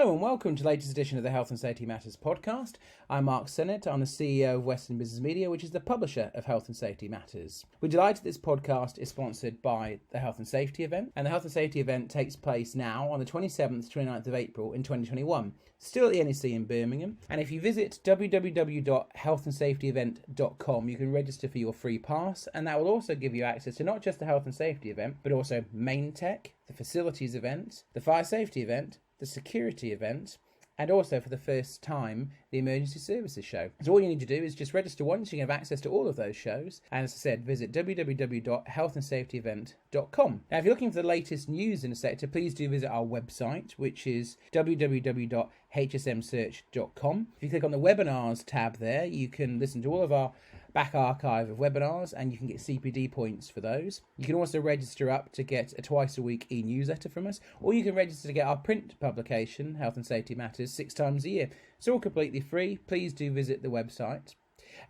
Hello and welcome to the latest edition of the Health and Safety Matters podcast. I'm Mark Sennett. I'm the CEO of Western Business Media, which is the publisher of Health and Safety Matters. We're delighted this podcast is sponsored by the Health and Safety event, and the Health and Safety event takes place now on the 27th to 29th of April in 2021, still at the NEC in Birmingham. And if you visit www.healthandsafetyevent.com, you can register for your free pass, and that will also give you access to not just the Health and Safety event, but also Main Tech, the Facilities event, the Fire Safety event, the Security event, and also for the first time, the Emergency Services show. So all you need to do is just register once. You can have access to all of those shows. And as I said, visit www.healthandsafetyevent.com. Now, if you're looking for the latest news in the sector, please do visit our website, which is www.hsmsearch.com. If you click on the webinars tab there, you can listen to all of our back archive of webinars, and you can get CPD points for those. You can also register up to get a twice a week e-newsletter from us, or you can register to get our print publication, Health and Safety Matters, 6 times a year. It's all completely free. Please do visit the website,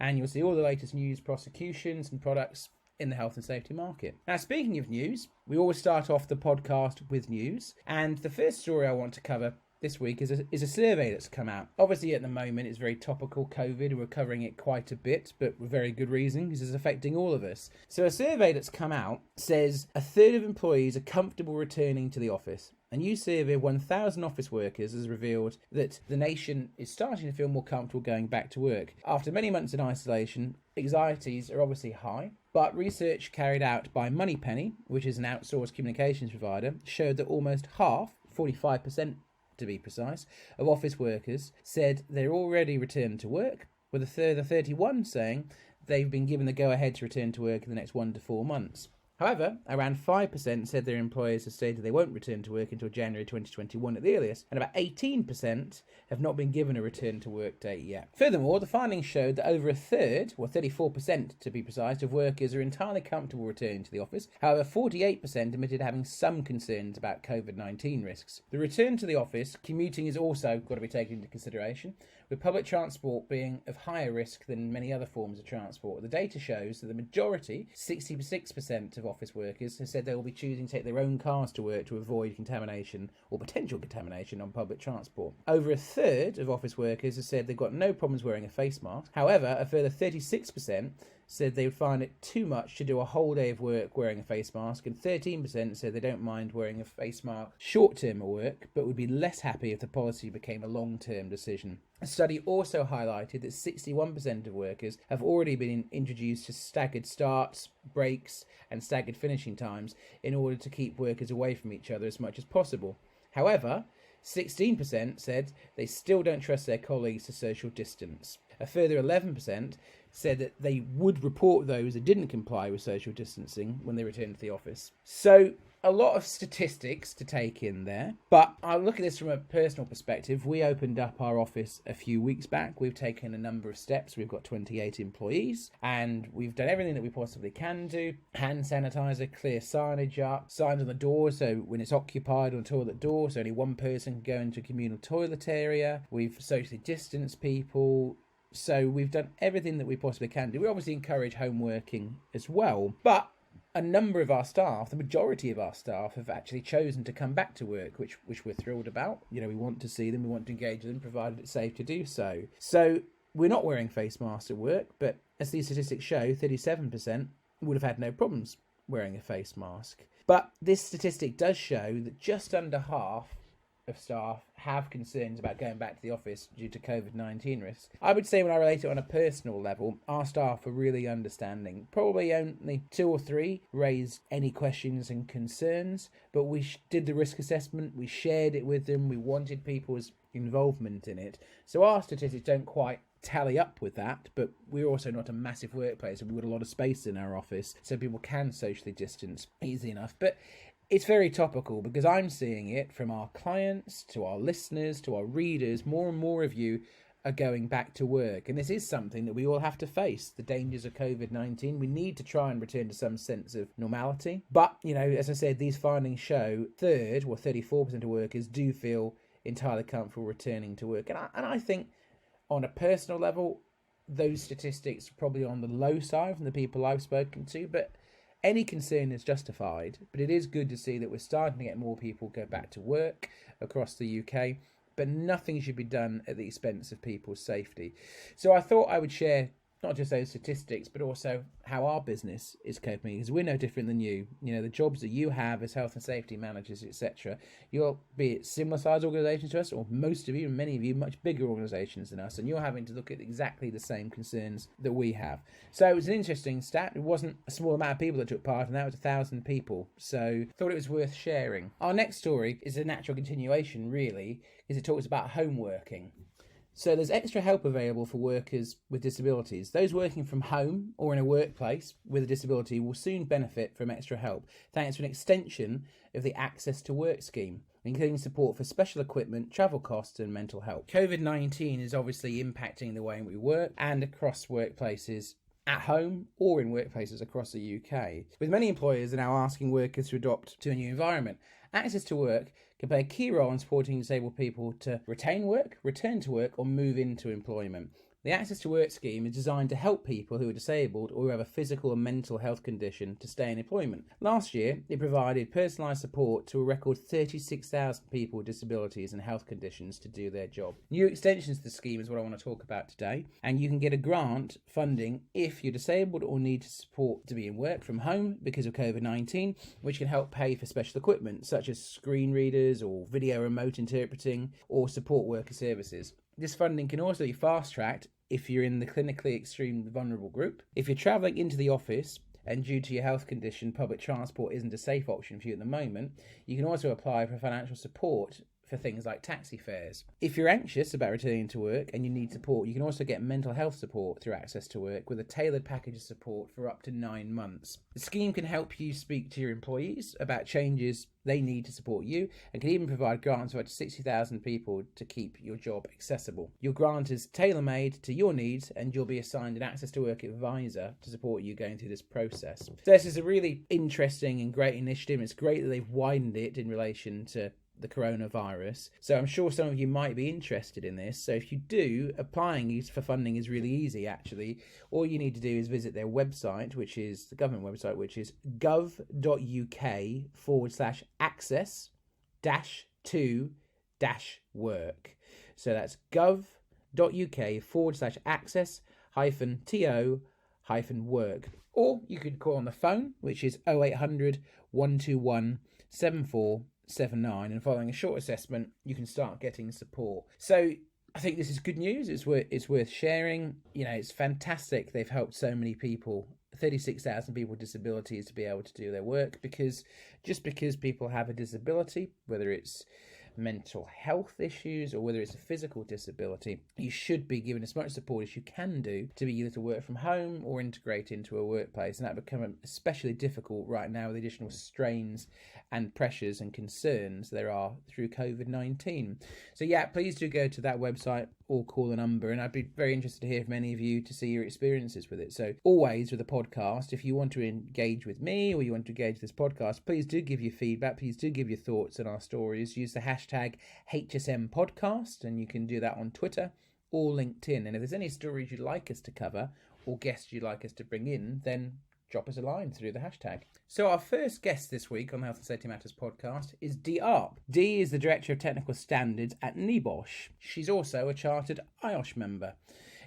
and you'll see all the latest news, prosecutions, and products in the health and safety market. Now, speaking of news, we always start off the podcast with news, and the first story I want to cover this week is a survey that's come out. Obviously, at the moment, it's very topical, COVID. We're covering it quite a bit, but with very good reason, because it's affecting all of us. So a survey that's come out says a third of employees are comfortable returning to the office. A new survey of 1,000 office workers has revealed that the nation is starting to feel more comfortable going back to work. After many months in isolation, anxieties are obviously high, but research carried out by Moneypenny, which is an outsourced communications provider, showed that almost half, 45%, to be precise, of office workers said they're already returned to work, with a further 31 saying they've been given the go-ahead to return to work in the next 1 to 4 months. However, around 5% said their employers have stated they won't return to work until January 2021 at the earliest, and about 18% have not been given a return to work date yet. Furthermore, the findings showed that over a third, or 34% to be precise, of workers are entirely comfortable returning to the office. However, 48% admitted having some concerns about COVID-19 risks. The return to the office, commuting is also got to be taken into consideration, with public transport being of higher risk than many other forms of transport. The data shows that the majority, 66% of office workers, have said they will be choosing to take their own cars to work to avoid contamination or potential contamination on public transport. Over a third of office workers have said they've got no problems wearing a face mask. However, a further 36% said they would find it too much to do a whole day of work wearing a face mask, and 13% said they don't mind wearing a face mask short-term at work, but would be less happy if the policy became a long-term decision. A study also highlighted that 61% of workers have already been introduced to staggered starts, breaks, and staggered finishing times in order to keep workers away from each other as much as possible. However, 16% said they still don't trust their colleagues to social distance. A further 11% said that they would report those that didn't comply with social distancing when they returned to the office. So a lot of statistics to take in there, but I look at this from a personal perspective. We opened up our office a few weeks back. We've taken a number of steps. We've got 28 employees, and we've done everything that we possibly can do. Hand sanitizer, clear signage up, signs on the door, so when it's occupied on the toilet door, so only one person can go into a communal toilet area. We've socially distanced people. So we've done everything that we possibly can do. We obviously encourage home working as well, but a number of our staff, the majority of our staff, have actually chosen to come back to work, which we're thrilled about. You know, we want to see them, we want to engage with them, provided it's safe to do so. So we're not wearing face masks at work, but as these statistics show, 37% would have had no problems wearing a face mask. But this statistic does show that just under half of staff have concerns about going back to the office due to COVID-19 risks. I would say when I relate it on a personal level, our staff are really understanding. Probably only 2 or 3 raised any questions and concerns, but we did the risk assessment, we shared it with them, we wanted people's involvement in it. So our statistics don't quite tally up with that, but we're also not a massive workplace, and we've got a lot of space in our office, so people can socially distance easy enough. But it's very topical because I'm seeing it from our clients to our listeners to our readers. More and more of you are going back to work, and this is something that we all have to face, the dangers of COVID-19. We need to try and return to some sense of normality. But, you know, as I said, these findings show 34% of workers do feel entirely comfortable returning to work. And I think on a personal level, those statistics are probably on the low side from the people I've spoken to, but any concern is justified. But it is good to see that we're starting to get more people go back to work across the UK. but nothing should be done at the expense of people's safety. So I thought I would share not just those statistics, but also how our business is coping, because we're no different than you. You know, the jobs that you have as health and safety managers, etc., you'll be at similar size organisations to us, or most of you, and many of you, much bigger organisations than us, and you're having to look at exactly the same concerns that we have. So it was an interesting stat. It wasn't a small amount of people that took part, and that was 1,000 people. So I thought it was worth sharing. Our next story is a natural continuation, really, because it talks about home working. So there's extra help available for workers with disabilities. Those working from home or in a workplace with a disability will soon benefit from extra help, thanks to an extension of the Access to Work scheme, including support for special equipment, travel costs and mental health. COVID-19 is obviously impacting the way we work and across workplaces at home or in workplaces across the UK, with many employers are now asking workers to adopt to a new environment. Access to Work can play a key role in supporting disabled people to retain work, return to work, or move into employment. The Access to Work scheme is designed to help people who are disabled or who have a physical or mental health condition to stay in employment. Last year, it provided personalised support to a record 36,000 people with disabilities and health conditions to do their job. New extensions to the scheme is what I want to talk about today, and you can get a grant funding if you're disabled or need support to be in work from home because of COVID-19, which can help pay for special equipment such as screen readers or video remote interpreting or support worker services. This funding can also be fast-tracked if you're in the clinically extreme vulnerable group, if you're travelling into the office and due to your health condition public transport isn't a safe option for you at the moment, you can also apply for financial support for things like taxi fares. If you're anxious about returning to work and you need support, you can also get mental health support through Access to Work with a tailored package of support for up to 9 months. The scheme can help you speak to your employees about changes they need to support you and can even provide grants for up to 60,000 people to keep your job accessible. Your grant is tailor-made to your needs and you'll be assigned an Access to Work advisor to support you going through this process. So this is a really interesting and great initiative. It's great that they've widened it in relation to the coronavirus. So I'm sure some of you might be interested in this. So if you do, applying for funding is really easy actually. All you need to do is visit their website, which is the government website, which is gov.uk/access-to-work. So that's gov.uk/access-to-work. Or you could call on the phone, which is 0800 121 7479, and following a short assessment you can start getting support. So I think this is good news. It's worth sharing. You know, it's fantastic they've helped so many people, 36,000 people with disabilities, to be able to do their work, because just because people have a disability, whether it's mental health issues or whether it's a physical disability, you should be given as much support as you can do to be either to work from home or integrate into a workplace. And that become especially difficult right now with the additional strains and pressures and concerns there are through COVID-19. So yeah, please do go to that website or call the number, and I'd be very interested to hear from any of you to see your experiences with it. So always with the podcast, if you want to engage with me or you want to engage with this podcast, please do give your feedback, please do give your thoughts on our stories. Use the hashtag HSM podcast, and you can do that on Twitter or LinkedIn. And if there's any stories you'd like us to cover or guests you'd like us to bring in, then drop us a line through the hashtag. So our first guest this week on the Health and Safety Matters podcast is Dee Arp. Dee is the Director of Technical Standards at NEBOSH. She's also a chartered NBOSH member.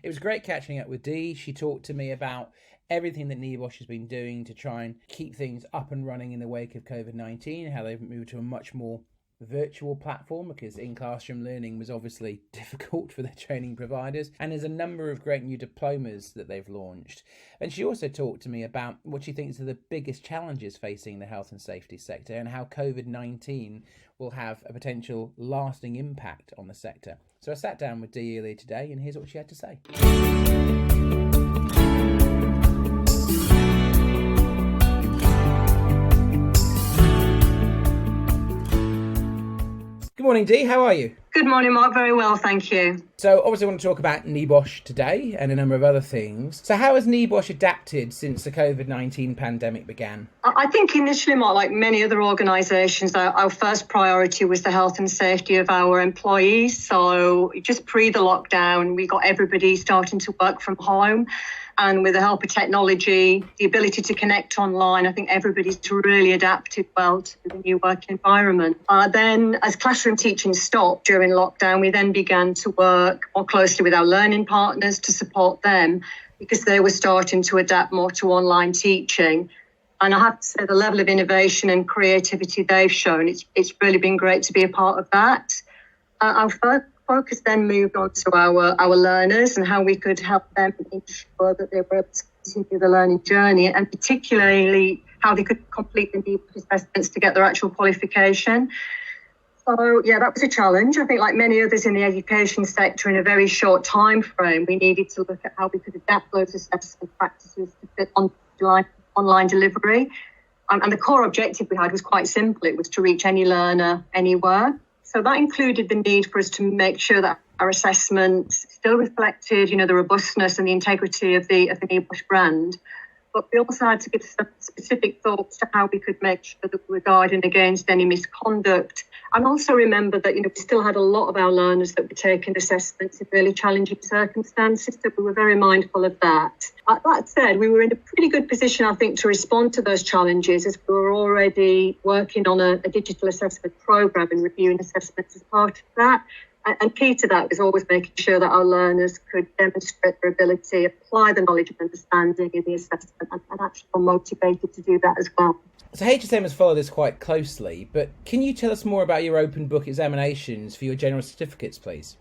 It was great catching up with Dee. She talked to me about everything that NEBOSH has been doing to try and keep things up and running in the wake of COVID-19, how they've moved to a much more virtual platform because in-classroom learning was obviously difficult for their training providers, and there's a number of great new diplomas that they've launched. And she also talked to me about what she thinks are the biggest challenges facing the health and safety sector and how COVID-19 will have a potential lasting impact on the sector. So I sat down with Dee earlier today, and here's what she had to say. Good morning, Dee. How are you? Good morning, Mark. Very well, thank you. So obviously I want to talk about NEBOSH today and a number of other things. So how has NEBOSH adapted since the COVID-19 pandemic began? I think initially, Mark, like many other organisations, our first priority was the health and safety of our employees. So just pre the lockdown, we got everybody starting to work from home. And with the help of technology, the ability to connect online, I think everybody's really adapted well to the new work environment. Then as classroom teaching stopped during during lockdown, we then began to work more closely with our learning partners to support them because they were starting to adapt more to online teaching. And I have to say the level of innovation and creativity they've shown, it's really been great to be a part of that. Our focus then moved on to our learners and how we could help them ensure that they were able to continue the learning journey, and particularly how they could complete the NEBOSH assessments to get their actual qualification. So, yeah, that was a challenge. I think like many others in the education sector, in a very short time frame, we needed to look at how we could adapt those assessment practices to fit online delivery. And the core objective we had was quite simple. It was to reach any learner anywhere. So that included the need for us to make sure that our assessments still reflected, the robustness and the integrity of the NEBOSH brand. But we also had to give some specific thoughts to how we could make sure that we were guarding against any misconduct. And also remember that, we still had a lot of our learners that were taking assessments in really challenging circumstances, so we were very mindful of that. That said, we were in a pretty good position, I think, to respond to those challenges, as we were already working on a digital assessment programme and reviewing assessments as part of that. And key to that was always making sure that our learners could demonstrate their ability, apply the knowledge and understanding in the assessment, and actually were motivated to do that as well. So HSM has followed this quite closely, but can you tell us more about your open book examinations for your general certificates, please?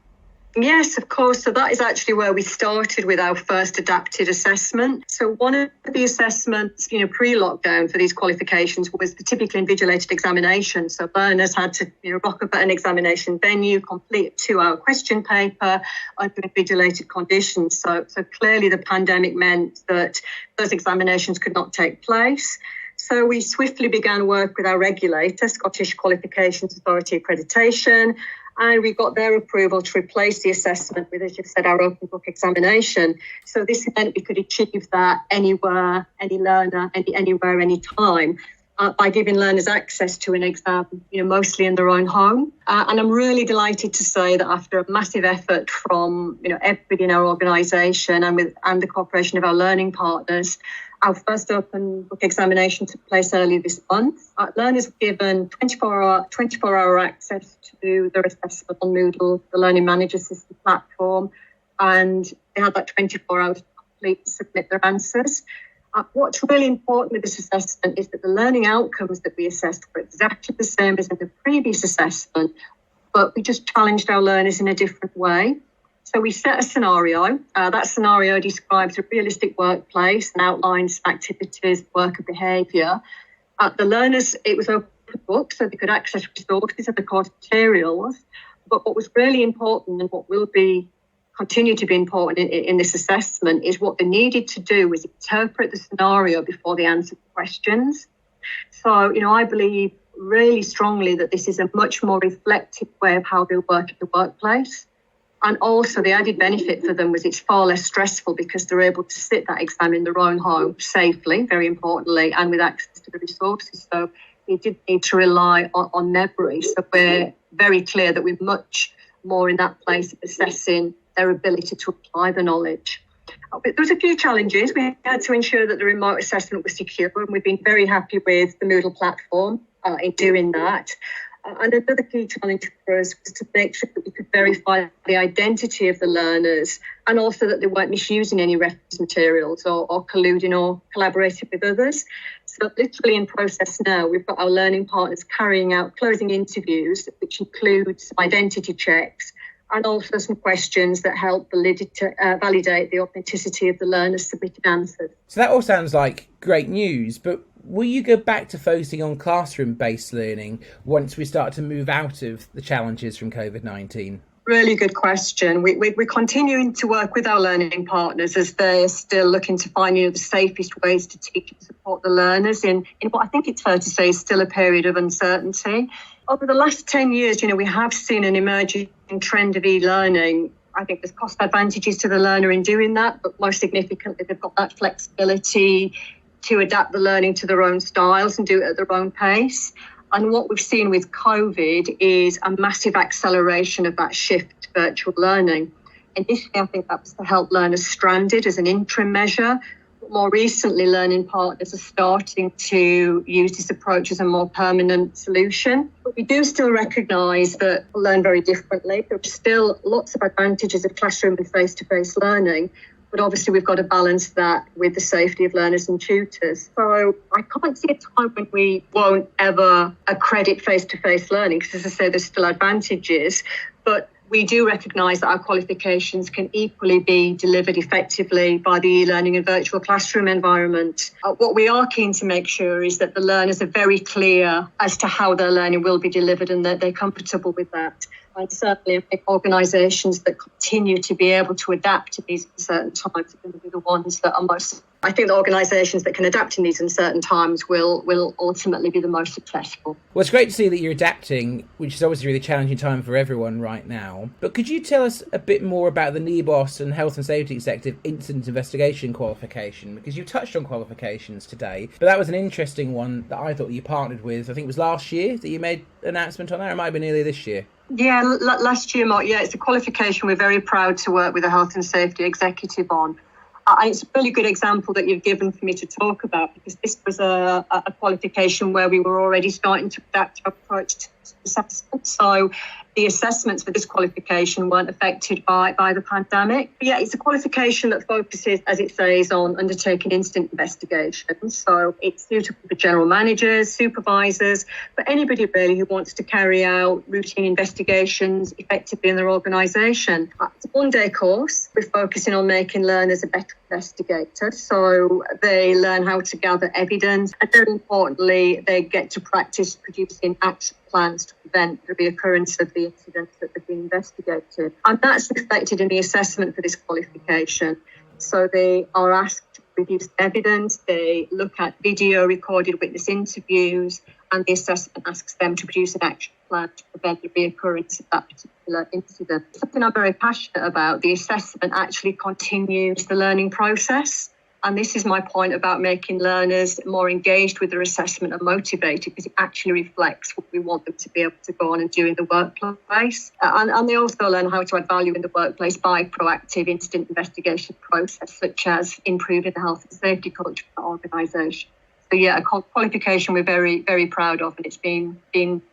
Yes, of course. So that is actually where we started with our first adapted assessment. So one of the assessments, pre-lockdown for these qualifications was the typically invigilated examination. So learners had to, rock up at an examination venue, complete a 2-hour question paper under invigilated conditions. So clearly the pandemic meant that those examinations could not take place. So we swiftly began work with our regulator, Scottish Qualifications Authority Accreditation, and we got their approval to replace the assessment with, as you said, our open book examination. So this meant we could achieve that anywhere, any learner, anywhere, any time, by giving learners access to an exam, mostly in their own home. And I'm really delighted to say that after a massive effort from, everybody in our organisation and the cooperation of our learning partners, our first open book examination took place earlier this month. Learners were given 24-hour access to their assessment on Moodle, the Learning Manager System platform, and they had that 24 hours to complete and submit their answers. What's really important with this assessment is that the learning outcomes that we assessed were exactly the same as in the previous assessment, but we just challenged our learners in a different way. So we set a scenario. That scenario describes a realistic workplace and outlines activities, worker behaviour. The learners, it was open book, so they could access resources and the course materials. But what was really important, and what will continue to be important in this assessment, is what they needed to do was interpret the scenario before they answered the questions. So, I believe really strongly that this is a much more reflective way of how they work in the workplace. And also the added benefit for them was it's far less stressful because they're able to sit that exam in their own home safely, very importantly, and with access to the resources. So they didn't need to rely on memory. So we're very clear that we're much more in that place of assessing their ability to apply the knowledge. But there was a few challenges. We had to ensure that the remote assessment was secure, and we've been very happy with the Moodle platform in doing that. And another key challenge for us was to make sure that we could verify the identity of the learners, and also that they weren't misusing any reference materials or colluding or collaborating with others. So literally in process now, we've got our learning partners carrying out closing interviews, which includes identity checks, and also some questions that help validate the authenticity of the learners' submitted answers. So that all sounds like great news, but will you go back to focusing on classroom-based learning once we start to move out of the challenges from COVID-19? Really good question. We're continuing to work with our learning partners as they're still looking to find the safest ways to teach and support the learners in what I think it's fair to say is still a period of uncertainty. Over the last 10 years, we have seen an emerging trend of e-learning. I think there's cost advantages to the learner in doing that, but most significantly, they've got that flexibility to adapt the learning to their own styles and do it at their own pace. And what we've seen with COVID is a massive acceleration of that shift to virtual learning. Initially, I think that was to help learners stranded as an interim measure. More recently, learning partners are starting to use this approach as a more permanent solution. But we do still recognise that we learn very differently. There are still lots of advantages of classroom and face-to-face learning, but obviously we've got to balance that with the safety of learners and tutors. So I can't see a time when we won't ever accredit face-to-face learning, because as I say, there's still advantages, but we do recognise that our qualifications can equally be delivered effectively by the e-learning and virtual classroom environment. What we are keen to make sure is that the learners are very clear as to how their learning will be delivered and that they're comfortable with that. And certainly, I think organisations that continue to be able to adapt to these uncertain times are going to be the ones that are most. I think the organisations that can adapt in these uncertain times will ultimately be the most successful. Well, it's great to see that you're adapting, which is obviously a really challenging time for everyone right now. But could you tell us a bit more about the NEBOSH and Health and Safety Executive Incident Investigation qualification? Because you touched on qualifications today, but that was an interesting one that I thought you partnered with. I think it was last year that you made an announcement on that, or it might have been earlier this year. Yeah, last year, Mark. Yeah, it's a qualification we're very proud to work with a health and safety executive on. And it's a really good example that you've given for me to talk about, because this was a qualification where we were already starting to adapt our approach to assessment. So the assessments for this qualification weren't affected by the pandemic. But yeah, it's a qualification that focuses, as it says, on undertaking incident investigations. So it's suitable for general managers, supervisors, for anybody really who wants to carry out routine investigations effectively in their organisation. It's a one-day course. We're focusing on making learners a better investigator. So they learn how to gather evidence, and very importantly, they get to practice producing action plans to prevent the reoccurrence of the incidents that they've been investigated. And that's reflected in the assessment for this qualification. So they are asked to produce evidence, they look at video recorded witness interviews, and the assessment asks them to produce an action plan to prevent the reoccurrence of that particular incident. Something I'm very passionate about, the assessment actually continues the learning process. And this is my point about making learners more engaged with their assessment and motivated, because it actually reflects what we want them to be able to go on and do in the workplace. And they also learn how to add value in the workplace by proactive incident investigation process, such as improving the health and safety culture of the organisation. So yeah, a qualification we're very, very proud of, and it's been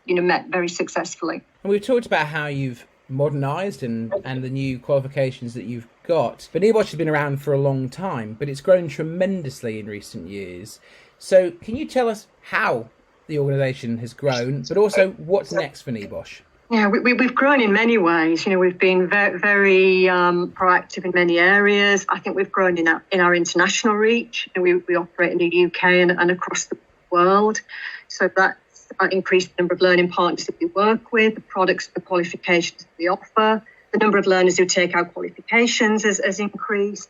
met very successfully. And we've talked about how you've modernised and the new qualifications that you've got. But NEBOSH has been around for a long time, but it's grown tremendously in recent years. So can you tell us how the organisation has grown, but also what's next for NEBOSH? Yeah, we've grown in many ways. We've been very proactive in many areas. I think we've grown in our international reach. We operate in the UK and across the world. So that's increased the number of learning partners that we work with, the products and the qualifications that we offer. The number of learners who take our qualifications has increased.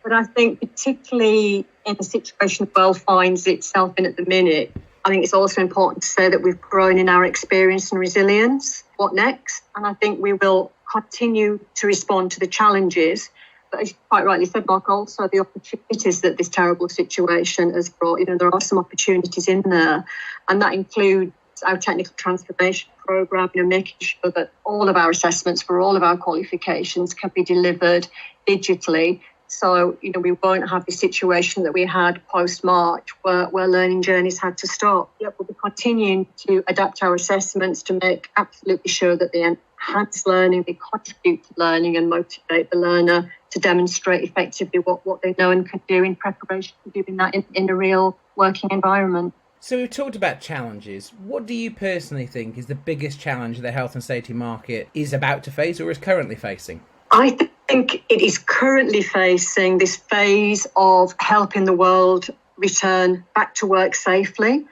But I think particularly in the situation the world finds itself in at the minute, I think it's also important to say that we've grown in our experience and resilience. What next? And I think we will continue to respond to the challenges. But as you quite rightly said, Mark, also the opportunities that this terrible situation has brought. There are some opportunities in there, and that includes our technical transformation programme, making sure that all of our assessments for all of our qualifications can be delivered digitally. So, we won't have the situation that we had post-March where learning journeys had to stop. Yet we'll be continuing to adapt our assessments to make absolutely sure that they enhance learning, they contribute to learning and motivate the learner to demonstrate effectively what they know and can do in preparation for doing that in a real working environment. So we've talked about challenges. What do you personally think is the biggest challenge the health and safety market is about to face or is currently facing? I think it is currently facing this phase of helping the world return back to work safely.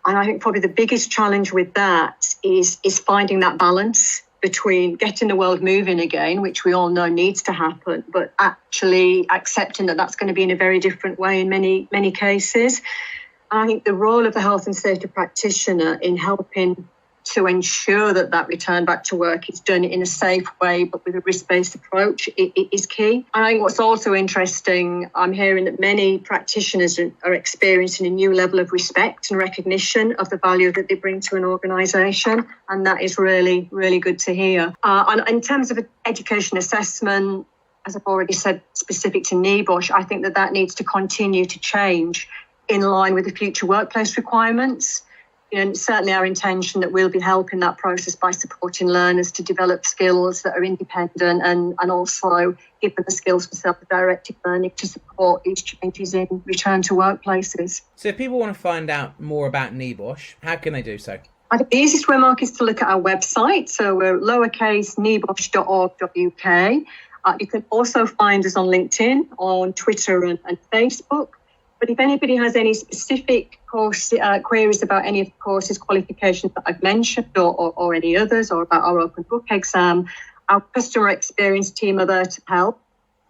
And I think probably the biggest challenge with that is finding that balance between getting the world moving again, which we all know needs to happen, but actually accepting that that's going to be in a very different way in many, many cases. And I think the role of the health and safety practitioner in helping to ensure that return back to work is done in a safe way, but with a risk-based approach, it is key. And I think what's also interesting, I'm hearing that many practitioners are experiencing a new level of respect and recognition of the value that they bring to an organisation. And that is really, really good to hear. And in terms of education assessment, as I've already said, specific to NEBOSH, I think that needs to continue to change in line with the future workplace requirements. And certainly our intention that we'll be helping that process by supporting learners to develop skills that are independent and also give them the skills for self-directed learning to support these changes in return to workplaces. So if people want to find out more about NEBOSH, how can they do so? I think the easiest way, Mark, is to look at our website. So we're lowercase nebosh.org.uk. You can also find us on LinkedIn, on Twitter and Facebook. But if anybody has any specific course queries about any of the courses, qualifications that I've mentioned or any others, or about our open book exam, our customer experience team are there to help.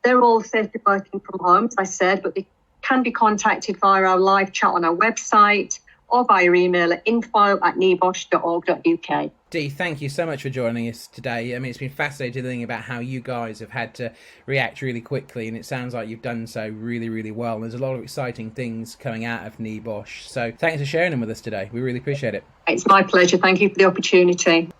They're all safely working from home, as I said, but they can be contacted via our live chat on our website or via email at info@nebosh.org.uk. Dee, thank you so much for joining us today. I mean, it's been fascinating learning about how you guys have had to react really quickly, and it sounds like you've done so really, really well. And there's a lot of exciting things coming out of NEBOSH. So thanks for sharing them with us today. We really appreciate it. It's my pleasure. Thank you for the opportunity.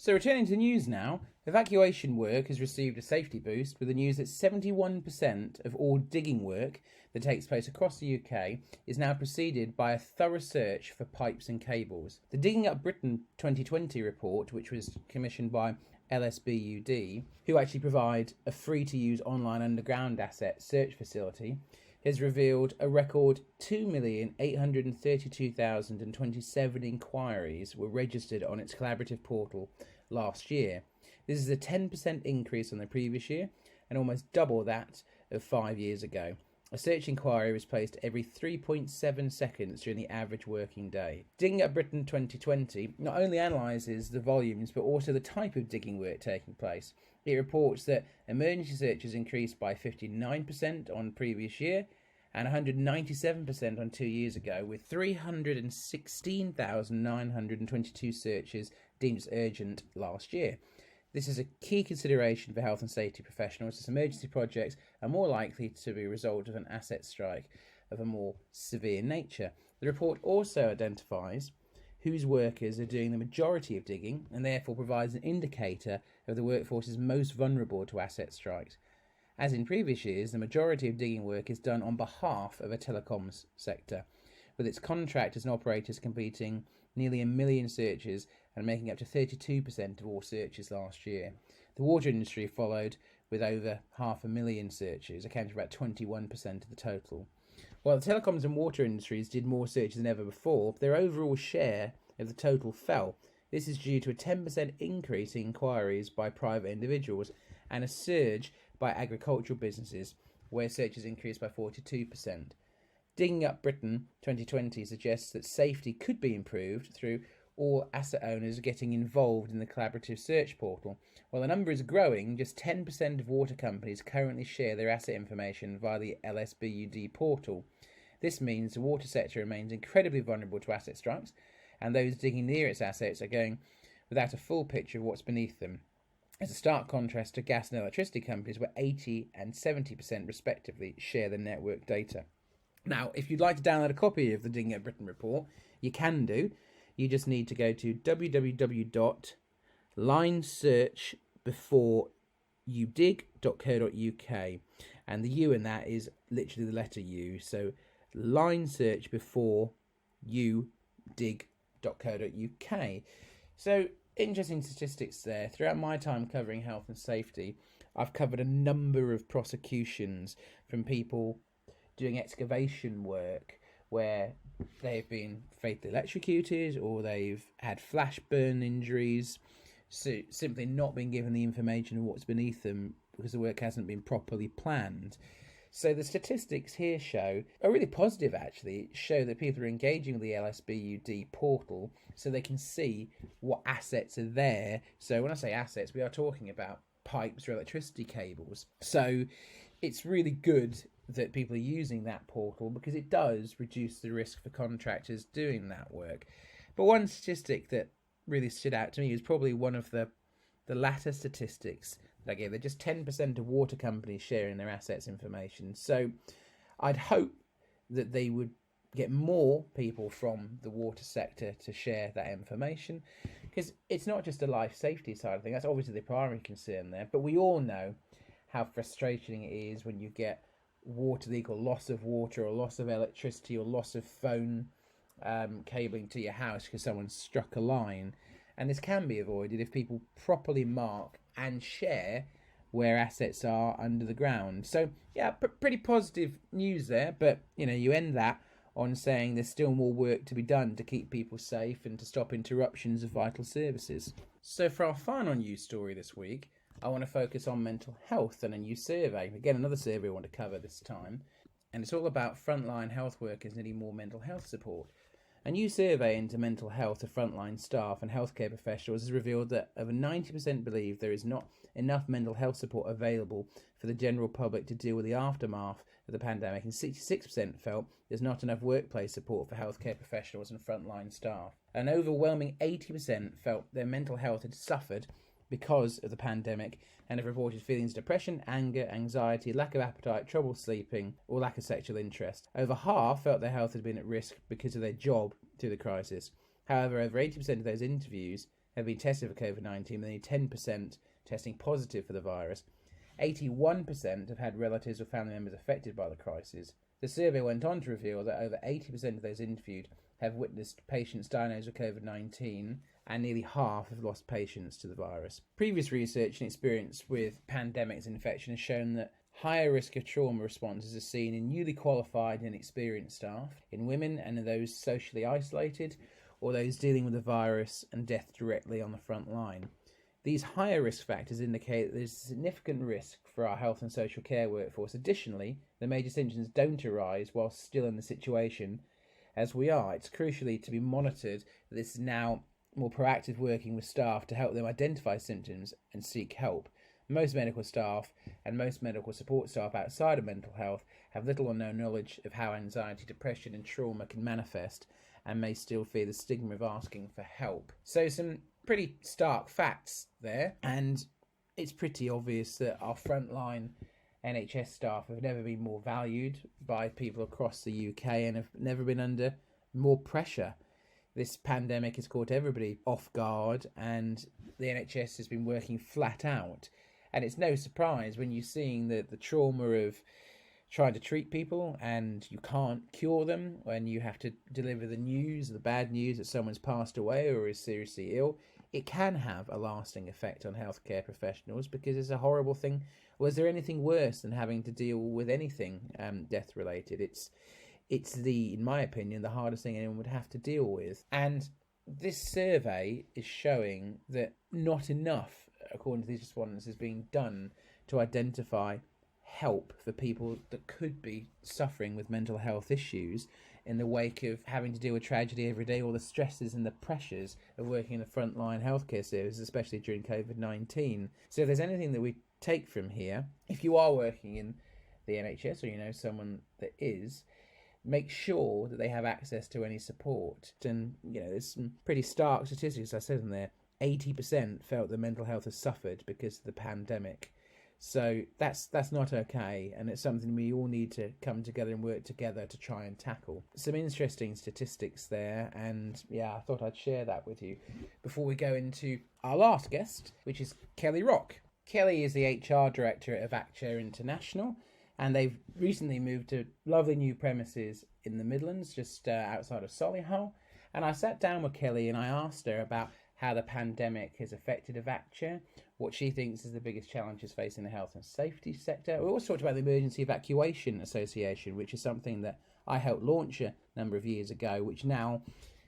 So returning to news now, evacuation work has received a safety boost with the news that 71% of all digging work that takes place across the UK is now preceded by a thorough search for pipes and cables. The Digging Up Britain 2020 report, which was commissioned by LSBUD, who actually provide a free-to-use online underground asset search facility, has revealed a record 2,832,027 inquiries were registered on its collaborative portal last year. This is a 10% increase on the previous year and almost double that of 5 years ago. A search inquiry was placed every 3.7 seconds during the average working day. Digging Up Britain 2020 not only analyses the volumes but also the type of digging work taking place. It reports that emergency searches increased by 59% on previous year and 197% on 2 years ago, with 316,922 searches deemed as urgent last year. This is a key consideration for health and safety professionals, as emergency projects are more likely to be a result of an asset strike of a more severe nature. The report also identifies whose workers are doing the majority of digging and therefore provides an indicator of the workforces most vulnerable to asset strikes. As in previous years, the majority of digging work is done on behalf of a telecoms sector, with its contractors and operators completing nearly 1 million searches and making up to 32% of all searches last year. The water industry followed with over 500,000 searches, accounting for about 21% of the total. While the telecoms and water industries did more searches than ever before, their overall share of the total fell. This is due to a 10% increase in inquiries by private individuals and a surge by agricultural businesses, where searches increased by 42%. Digging Up Britain 2020 suggests that safety could be improved through all asset owners getting involved in the collaborative search portal. While the number is growing, just 10% of water companies currently share their asset information via the LSBUD portal. This means the water sector remains incredibly vulnerable to asset strikes, and those digging near its assets are going without a full picture of what's beneath them. As a stark contrast to gas and electricity companies, where 80 and 70% respectively share the network data. Now, if you'd like to download a copy of the Digging Up Britain report, you can do. You just need to go to www.linesearchbeforeyoudig.co.uk, and the U in that is literally the letter U, so linesearchbeforeyoudig.co.uk. So, interesting statistics there. Throughout my time covering health and safety, I've covered a number of prosecutions from people doing excavation work where they've been fatally electrocuted or they've had flash burn injuries, so simply not been given the information of what's beneath them because the work hasn't been properly planned. So the statistics here are really positive, actually. Show that people are engaging with the LSBUD portal so they can see what assets are there. So when I say assets, we are talking about pipes or electricity cables. So it's really good that people are using that portal because it does reduce the risk for contractors doing that work. But one statistic that really stood out to me is probably one of the latter statistics that I gave. They're just 10% of water companies sharing their assets information. So I'd hope that they would get more people from the water sector to share that information, because it's not just a life safety side of things. That's obviously the primary concern there, but we all know how frustrating it is when you get water leak or loss of water or loss of electricity or loss of phone cabling to your house because someone struck a line. And this can be avoided if people properly mark and share where assets are under the ground. So yeah, pretty positive news there, but you end that on saying there's still more work to be done to keep people safe and to stop interruptions of vital services. So for our final news story this week, I want to focus on mental health and a new survey. Again, another survey I want to cover this time. And it's all about frontline health workers needing more mental health support. A new survey into mental health of frontline staff and healthcare professionals has revealed that over 90% believe there is not enough mental health support available for the general public to deal with the aftermath of the pandemic, and 66% felt there's not enough workplace support for healthcare professionals and frontline staff. An overwhelming 80% felt their mental health had suffered because of the pandemic and have reported feelings of depression, anger, anxiety, lack of appetite, trouble sleeping, or lack of sexual interest. Over half felt their health had been at risk because of their job through the crisis. However, over 80% of those interviews have been tested for COVID-19, with only 10% testing positive for the virus. 81% have had relatives or family members affected by the crisis. The survey went on to reveal that over 80% of those interviewed have witnessed patients diagnosed with COVID-19, and nearly half have lost patients to the virus. Previous research and experience with pandemics and infection has shown that higher risk of trauma responses are seen in newly qualified and experienced staff, in women and in those socially isolated, or those dealing with the virus and death directly on the front line. These higher risk factors indicate that there's a significant risk for our health and social care workforce. Additionally, the major symptoms don't arise while still in the situation as we are. It's crucially to be monitored that this is now more proactive working with staff to help them identify symptoms and seek help. Most medical staff and most medical support staff outside of mental health have little or no knowledge of how anxiety, depression and trauma can manifest, and may still fear the stigma of asking for help. So some pretty stark facts there, and it's pretty obvious that our frontline NHS staff have never been more valued by people across the UK and have never been under more pressure. This pandemic has caught everybody off guard, and the NHS has been working flat out. And it's no surprise when you're seeing the trauma of trying to treat people and you can't cure them, when you have to deliver the news, the bad news that someone's passed away or is seriously ill. It can have a lasting effect on healthcare professionals because it's a horrible thing. Was there anything worse than having to deal with anything death related? It's in my opinion, the hardest thing anyone would have to deal with. And this survey is showing that not enough, according to these respondents, is being done to identify help for people that could be suffering with mental health issues in the wake of having to deal with tragedy every day, all the stresses and the pressures of working in the frontline healthcare services, especially during COVID-19. So if there's anything that we take from here, if you are working in the NHS or you know someone that is, make sure that they have access to any support. And there's some pretty stark statistics, I said in there. 80% felt that mental health has suffered because of the pandemic. So that's not okay, and it's something we all need to come together and work together to try and tackle. Some interesting statistics there, and I thought I'd share that with you before we go into our last guest, which is Kelly Rock. Kelly is the HR director at Evac+Chair International, and they've recently moved to lovely new premises in the Midlands, just outside of Solihull. And I sat down with Kelly and I asked her about how the pandemic has affected Evac+Chair, what she thinks is the biggest challenges facing the health and safety sector. We also talked about the Emergency Evacuation Association, which is something that I helped launch a number of years ago, which now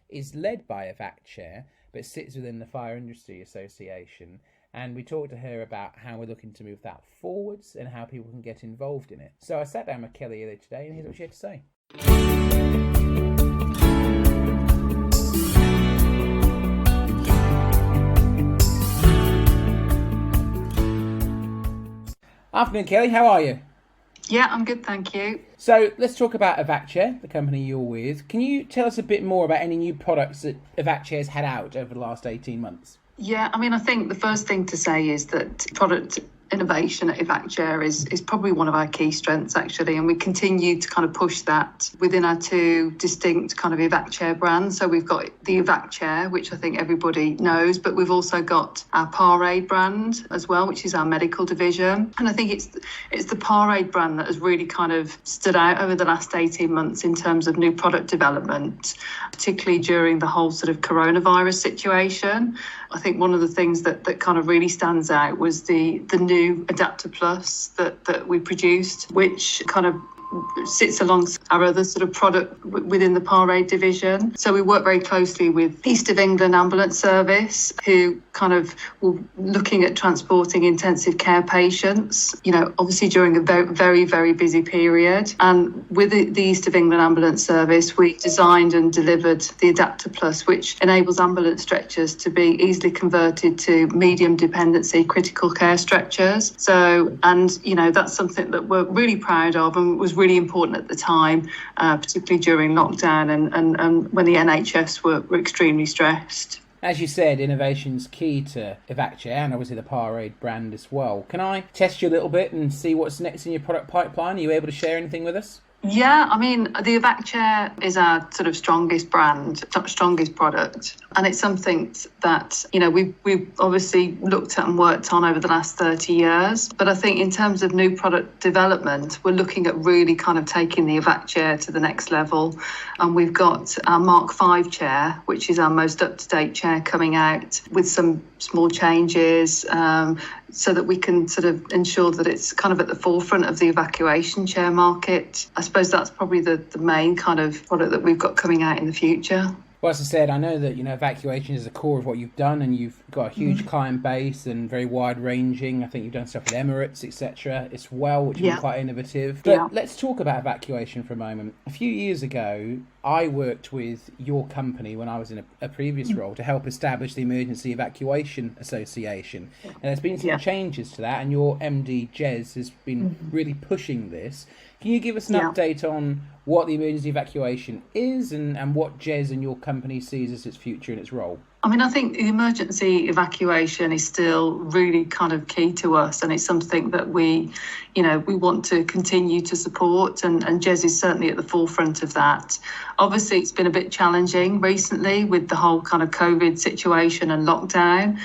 is led by Evac+Chair, but sits within the Fire Industry Association. And we talked to her about how we're looking to move that forwards and how people can get involved in it. So I sat down with Kelly earlier today, and here's what she had to say. Afternoon, Kelly. How are you? Yeah, I'm good, thank you. So let's talk about Evac+Chair, the company you're with. Can you tell us a bit more about any new products that Evac+Chair's had out over the last 18 months? Yeah, I think the first thing to say is that product innovation at Evac+Chair is probably one of our key strengths, actually, and we continue to kind of push that within our two distinct kind of Evac+Chair brands. So we've got the Evac+Chair, which I think everybody knows, but we've also got our Parade brand as well, which is our medical division. And I think it's the Parade brand that has really kind of stood out over the last 18 months in terms of new product development, particularly during the whole sort of coronavirus situation. I think one of the things that kind of really stands out was the new Adapter Plus that we produced, which kind of sits alongside our other sort of product within the Parade division. So we work very closely with East of England Ambulance Service, who kind of were looking at transporting intensive care patients, obviously during a very, very, very busy period. And with the East of England Ambulance Service, we designed and delivered the Adapter Plus, which enables ambulance stretchers to be easily converted to medium dependency critical care stretchers. So, that's something that we're really proud of and was really important at the time, particularly during lockdown and when the NHS were extremely stressed. As you said, innovation's key to Evac+Chair and obviously the Parade brand as well. Can I test you a little bit and see what's next in your product pipeline? Are you able to share anything with us? Yeah, I mean, the Evac+Chair is our sort of strongest brand, strongest product. And it's something that, we've obviously looked at and worked on over the last 30 years. But I think in terms of new product development, we're looking at really kind of taking the Evac+Chair to the next level. And we've got our Mark V chair, which is our most up-to-date chair, coming out with some small changes, so that we can sort of ensure that it's kind of at the forefront of the evacuation chair market. I suppose that's probably the main kind of product that we've got coming out in the future. Well, as I said, I know that, evacuation is the core of what you've done, and you've got a huge client base and very wide-ranging. I think you've done stuff with Emirates, etc. as well, which is quite innovative. But let's talk about evacuation for a moment. A few years ago, I worked with your company when I was in a previous role to help establish the Emergency Evacuation Association. And there's been some changes to that, and your MD, Jez, has been really pushing this. Can you give us an update on what the emergency evacuation is and what Jez and your company sees as its future and its role? I mean, I think the emergency evacuation is still really kind of key to us, and it's something that we want to continue to support, and Jez is certainly at the forefront of that. Obviously, it's been a bit challenging recently with the whole kind of COVID situation and lockdown,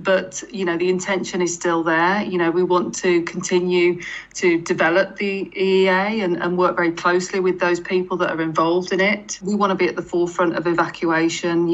but, the intention is still there. We want to continue to develop the EEA and work very closely with those people that are involved in it. We want to be at the forefront of evacuation.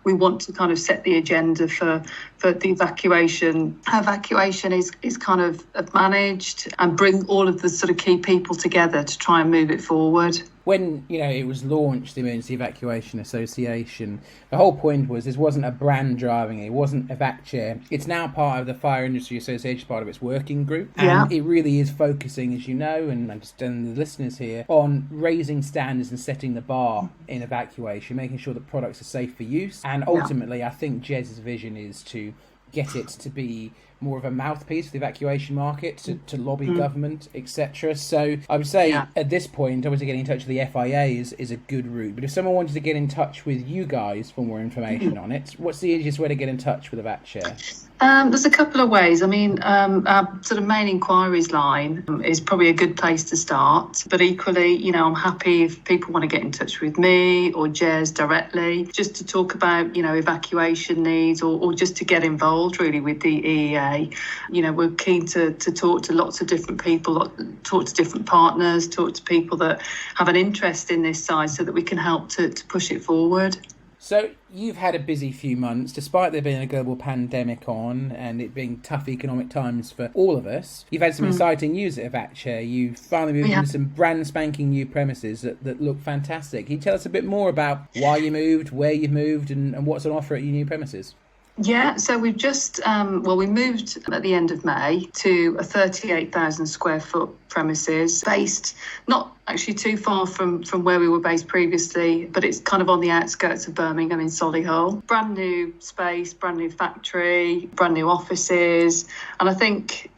We want to kind of set the agenda for the evacuation. Evacuation is kind of managed and bring all of the sort of key people together to try and move it forward. When, it was launched, the Emergency Evacuation Association, the whole point was this wasn't a brand driving it. It wasn't Evac+Chair. It's now part of the Fire Industry Association, part of its working group. And it really is focusing, as you know, and I understand the listeners here, on raising standards and setting the bar in evacuation, making sure that products are safe for use. And ultimately, I think Jez's vision is to get it to be more of a mouthpiece for the evacuation market, to lobby government, etc. So I would say at this point, obviously getting in touch with the FIA is a good route. But if someone wanted to get in touch with you guys for more information on it, what's the easiest way to get in touch with Evac+Chair? There's a couple of ways. I mean, our sort of main inquiries line is probably a good place to start. But equally, I'm happy if people want to get in touch with me or Jez directly, just to talk about, evacuation needs or just to get involved really with the EEA. We're keen to talk to lots of different people, talk to different partners, talk to people that have an interest in this side so that we can help to push it forward. So you've had a busy few months, despite there being a global pandemic on and it being tough economic times for all of us. You've had some exciting news at Evac+Chair. You've finally moved into some brand spanking new premises that look fantastic. Can you tell us a bit more about why you moved, where you moved, and what's on offer at your new premises? Yeah, so we've just, we moved at the end of May to a 38,000 square foot premises based not actually too far from where we were based previously, but it's kind of on the outskirts of Birmingham in Solihull. Brand new space, brand new factory, brand new offices. And I think,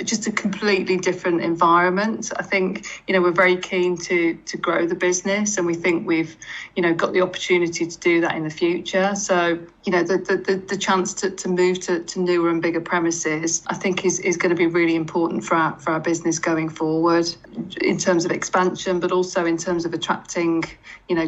just a completely different environment. I think, we're very keen to grow the business, and we think we've, got the opportunity to do that in the future. So, the chance to move to newer and bigger premises, I think is going to be really important for our business going forward in terms of expansion, but also in terms of attracting,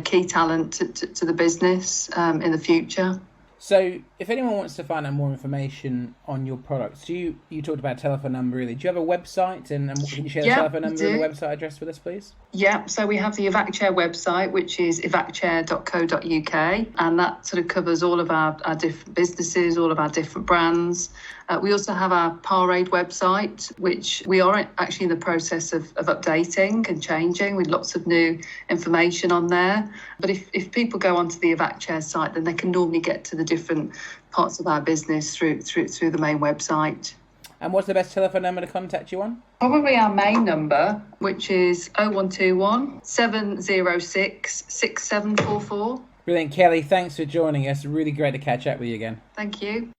key talent to the business in the future. So if anyone wants to find out more information on your products, you talked about a telephone number earlier. Do you have a website, and can you share the telephone number and the website address with us, please? Yeah, so we have the Evac+Chair website, which is evac+chair.co.uk, and that sort of covers all of our different businesses, all of our different brands. We also have our Parade website, which we are actually in the process of updating and changing with lots of new information on there. But if people go onto the Evac+Chair site, then they can normally get to the different parts of our business through the main website. And what's the best telephone number to contact you on? Probably our main number, which is 0121 706 6744. Brilliant. Kelly, thanks for joining us. Really great to catch up with you again. Thank you.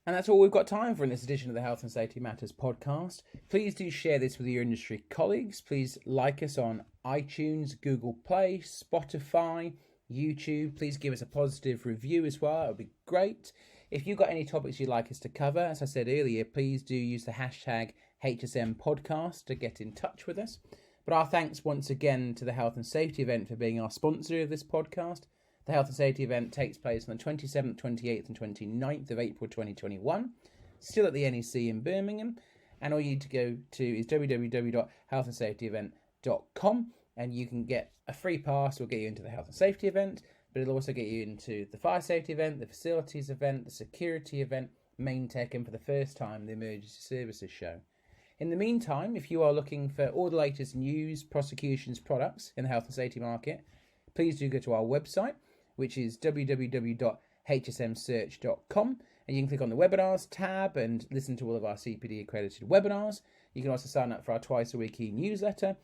And that's all we've got time for in this edition of the Health and Safety Matters podcast. Please do share this with your industry colleagues. Please like us on iTunes, Google Play, Spotify, YouTube. Please give us a positive review as well. It would be great. If you've got any topics you'd like us to cover, as I said earlier, please do use the hashtag HSM podcast to get in touch with us. But our thanks once again to the Health and Safety event for being our sponsor of this podcast. The Health and Safety event takes place on the 27th, 28th and 29th of April 2021, still at the NEC in Birmingham. And all you need to go to is www.healthandsafetyevent.com, and you can get a free pass. Will get you into the Health and Safety event, but it'll also get you into the Fire Safety event, the Facilities event, the Security event, Main Tech, and for the first time, the Emergency Services show. In the meantime, if you are looking for all the latest news, prosecutions, products in the health and safety market, please do go to our website, which is www.hsmsearch.com, and you can click on the webinars tab and listen to all of our CPD accredited webinars. You can also sign up for our twice a week e-newsletter,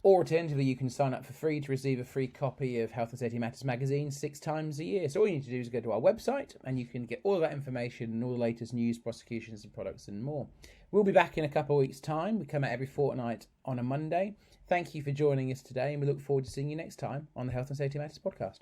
or alternatively you can sign up for free to receive a free copy of Health and Safety Matters magazine 6 times a year. So all you need to do is go to our website and you can get all of that information and all the latest news, prosecutions and products and more. We'll be back in a couple of weeks' time. We come out every fortnight on a Monday. Thank you for joining us today, and we look forward to seeing you next time on the Health and Safety Matters podcast.